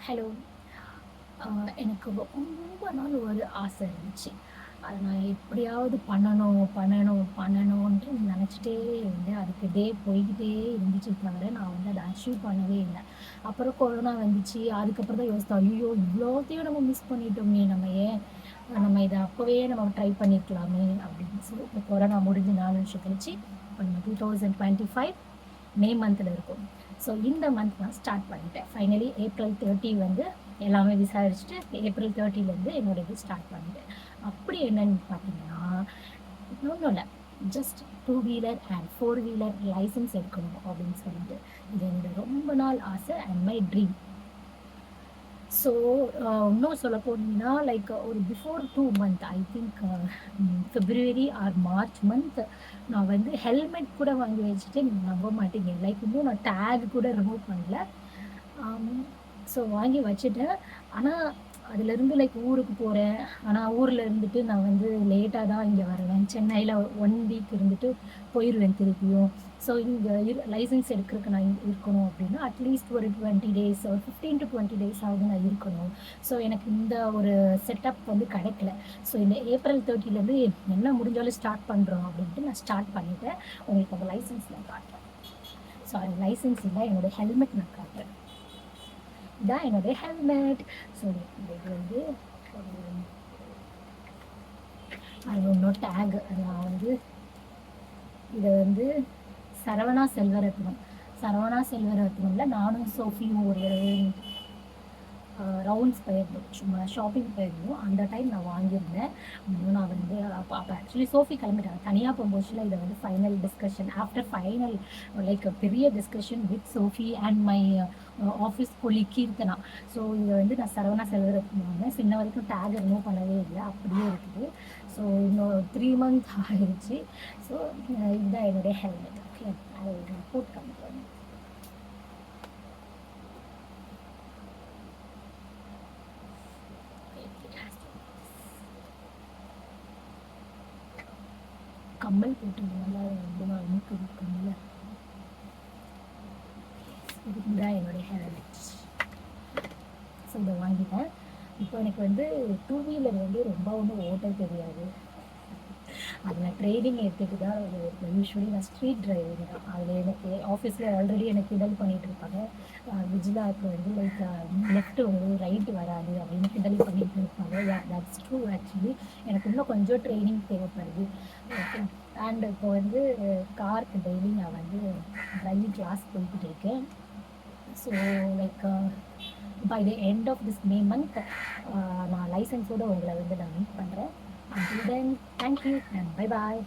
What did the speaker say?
Hello. எனக்கு ரொம்ப நாள் ஒரு ஆசை இருந்துச்சு. அத நான் எப்படியாவது பண்ணணும், பண்ணணும், பண்ணணுன்ட்டு நினச்சிட்டே இருந்தேன். அதுக்கு டே போய்க்கிட்டே இருந்துச்சே தவிர, நான் வந்து அத அச்சீவ் பண்ணவே இல்ல. அப்புறம் கொரோனா வந்துச்சு. அதுக்கப்புறம் தான் யோசித்தேன், "ஐயய்யோ! இவ்வளோத்தையும் நம்ம மிஸ் பண்ணிட்டோமே! நம்ம இத அப்பவே நம்ம ட்ரை பண்ணியிருக்கலாமே!" அப்படின்னு சொல்லி இந்த கொரோனா முடிஞ்சு 4 வருஷம் கழிச்சு, இப்ப நம்ம 2025 மே மந்த்ல இருக்கோம். ஸோ இந்த மந்த் நான் ஸ்டார்ட் பண்ணிட்டேன். ஃபைனலி ஏப்ரல் 30 வந்து எல்லாமே விசாரிச்சுட்டு, ஏப்ரல் 30லேருந்து என்னோட இது ஸ்டார்ட் பண்ணிட்டேன். அப்படி என்னன்னு பார்த்தீங்கன்னா, ஒண்ணும் இல்ல. Just 2 wheeler and 4 wheeler license எடுக்கணும் அப்படின்னு சொல்லிட்டு. இது என்னோட ரொம்ப நாள் ஆசை அண்ட் மை ட்ரீம். ஸோ இன்னும் சொல்ல போனீங்கன்னா, லைக் ஒரு before 2 month I think February or March month நான் வந்து ஹெல்மெட் கூட வாங்கி வச்சுட்டு நீங்க நம்ப மாட்டீங்க. லைக் இன்னும் நான் டேக் கூட ரிமூவ் பண்ணல. ஆம். ஸோ வாங்கி வச்சுட்டேன். ஆனா, அதுலேருந்து லைக் ஊருக்கு போறேன். ஆனா, ஊர்ல இருந்துட்டு நான் வந்து லேட்டா தான் இங்க வருவேன். சென்னையில 1 வீக் இருந்துட்டு போயிருவேன் திருப்பியும். ஸோ இங்க லைசென்ஸ் எடுக்கறக்கு நான் இங்க இருக்கணும் அப்டின்னா, அட்லீஸ்ட் ஒரு 20 டேஸ் ஒரு 15 டூ 20 டேஸ் ஆவது நான் இருக்கணும். ஸோ எனக்கு இந்த ஒரு செட்டப் வந்து கிடைக்கல. ஸோ இந்த ஏப்ரல் 30லேருந்து என்ன முடிஞ்சாலும் ஸ்டார்ட் பண்றோம் அப்டின்ட்டு நான் ஸ்டார்ட் பண்ணிட்டேன். உங்களுக்கு அந்த லைசென்ஸ் நான் காட்டுறேன். சாரி லைசென்ஸ் இல்ல, என்னோட ஹெல்மெட் நான் காட்டுறேன். இதான் என்னுடைய ஹெல்மெட். ஸோ இது வந்து அது இன்னும் டேக் நான் வந்து இத வந்து சரவணா செல்வரத்னம். சரவணா செல்வரத்னம்ல நானும் சோஃபியும் ஒரு தடவை ரவுண்ட்ஸ் போயிருந்தோம். சும்மா ஷாப்பிங் போயிருந்தோம். அந்த டைம் நான் வாங்கியிருந்தேன். இன்னும் நான் வந்து அப்ப அப்ப ஆக்சுவலி சோஃபி கிளம்பிட்டாங்க. தனியா போகும்போதுல இத வந்து final discussion after final like பெரிய discussion with Sophie and my office colleague Keerthana. So இத வந்து நான் சரவணா செல்வரத்னம் வாங்கினேன். ஸோ இன்ன வரைக்கும் டேக் ரிமூவ் பண்ணவே இல்ல. அப்படியே இருக்குது. ஸோ இன்னும் 3 மந்த் ஆயிருச்சு. ஸோ இதுதான் என்னுடைய ஹெல்மெட். ஓகே. அத நான் போட்டு காமிக்கிறேன். கம்மல் போட்டிருந்தனால ரொம்ப நாள் மூக்கு இருக்கும்ல. இதுதான் என்னுடைய ஹெல்மெட். ஸோ இதை வாங்கிட்டேன். இப்போ எனக்கு வந்து 2 வீலர் வந்து ரொம்ப ஒன்றும் ஓட்ட தெரியாது. அதில் ட்ரைனிங் எடுத்துட்டு தான் யூஸ்வலி நான் ஸ்ட்ரீட் டிரைவிங் தான். அதில் எனக்கு ஆஃபீஸில் ஆல்ரெடி எனக்கு கிண்டல் பண்ணிட்டு இருப்பாங்க. விஜிலாவுக்கு வந்து லைக் லெஃப்ட் வரும் ரைட்டு வராது அப்படின்னு கிண்டல் பண்ணிட்டு இருப்பாங்க. That's true actually. எனக்கு இன்னும் கொஞ்சம் ட்ரைனிங் தேவைப்படுது. ஓகே. அண்ட் இப்போ வந்து காருக்கு டெய்லி நான் வந்து டிரைவிங் கிளாஸ் போய்கிட்டு இருக்கேன். So like by the end of this May month நான் லைசன்ஸோடு உங்களை வந்து நான் மீட் பண்ணுறேன். Until then, thank you and bye bye.